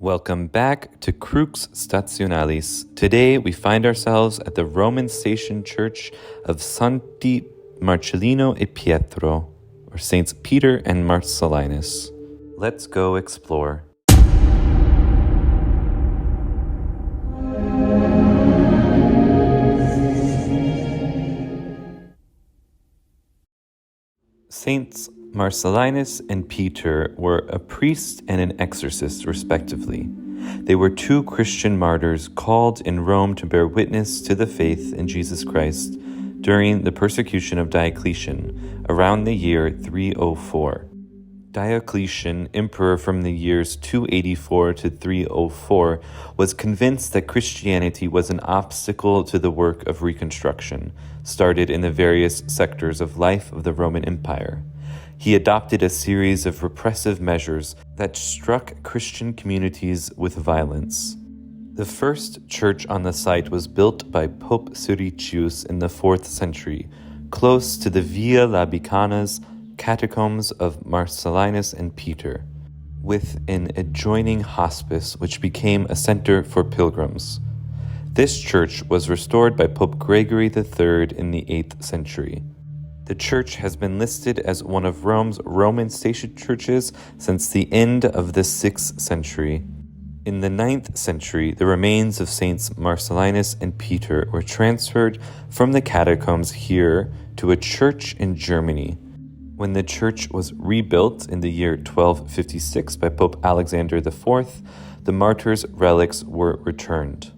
Welcome back to Crux Stationalis. Today we find ourselves at the Roman Station Church of Saints Marcellino and Pietro, or Saints Peter and Marcellinus. Let's go explore. Saints Marcellinus and Peter were a priest and an exorcist, respectively. They were two Christian martyrs called in Rome to bear witness to the faith in Jesus Christ during the persecution of Diocletian around the year 304. Diocletian, emperor from the years 284 to 304, was convinced that Christianity was an obstacle to the work of reconstruction, started in the various sectors of life of the Roman Empire. He adopted a series of repressive measures that struck Christian communities with violence. The first church on the site was built by Pope Siricius in the 4th century, close to the Via Labicana's catacombs of Marcellinus and Peter, with an adjoining hospice which became a center for pilgrims. This church was restored by Pope Gregory III in the 8th century. The church has been listed as one of Rome's Roman station churches since the end of the 6th century. In the 9th century, the remains of Saints Marcellinus and Peter were transferred from the catacombs here to a church in Germany. When the church was rebuilt in the year 1256 by Pope Alexander IV, the martyrs' relics were returned.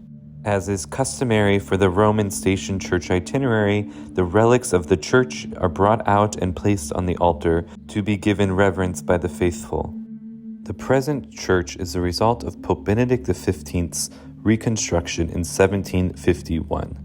As is customary for the Roman station church itinerary, the relics of the church are brought out and placed on the altar to be given reverence by the faithful. The present church is the result of Pope Benedict XV's reconstruction in 1751.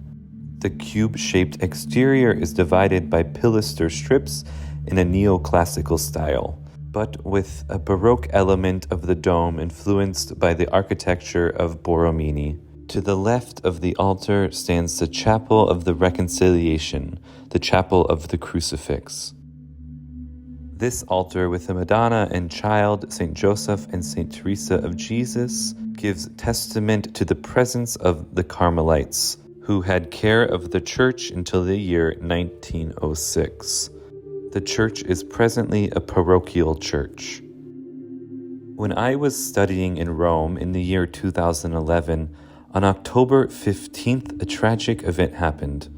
The cube-shaped exterior is divided by pilaster strips in a neoclassical style, but with a Baroque element of the dome influenced by the architecture of Borromini. To the left of the altar stands the Chapel of the Reconciliation, the Chapel of the Crucifix. This altar with the Madonna and Child, St. Joseph and St. Teresa of Jesus, gives testament to the presence of the Carmelites, who had care of the church until the year 1906. The church is presently a parochial church. When I was studying in Rome in the year 2011, on October 15th, a tragic event happened.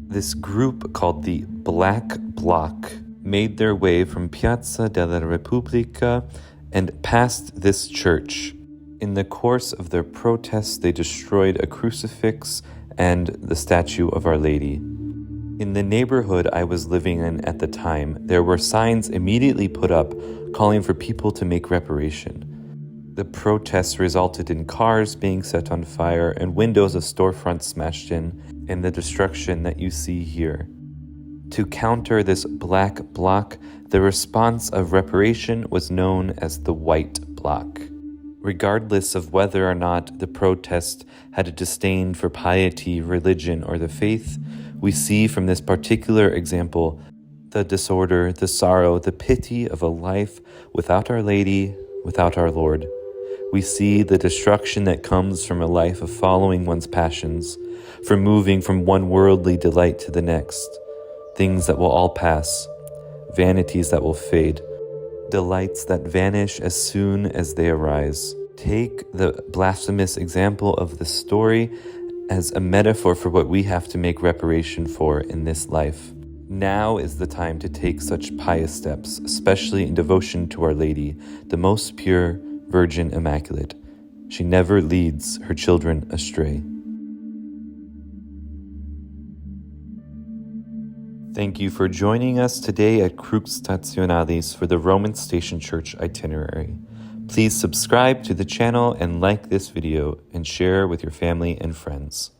This group called the Black Bloc made their way from Piazza della Repubblica and passed this church. In the course of their protests, they destroyed a crucifix and the statue of Our Lady. In the neighborhood I was living in at the time, there were signs immediately put up calling for people to make reparation. The protests resulted in cars being set on fire and windows of storefronts smashed in, and the destruction that you see here. To counter this Black Bloc, the response of reparation was known as the White Bloc. Regardless of whether or not the protest had a disdain for piety, religion, or the faith, we see from this particular example the disorder, the sorrow, the pity of a life without Our Lady, without our Lord. We see the destruction that comes from a life of following one's passions, from moving from one worldly delight to the next, things that will all pass, vanities that will fade, delights that vanish as soon as they arise. Take the blasphemous example of the story as a metaphor for what we have to make reparation for in this life. Now is the time to take such pious steps, especially in devotion to Our Lady, the most pure, Virgin Immaculate. She never leads her children astray. Thank you for joining us today at Crux Stationalis for the Roman Station Church itinerary. Please subscribe to the channel and like this video and share with your family and friends.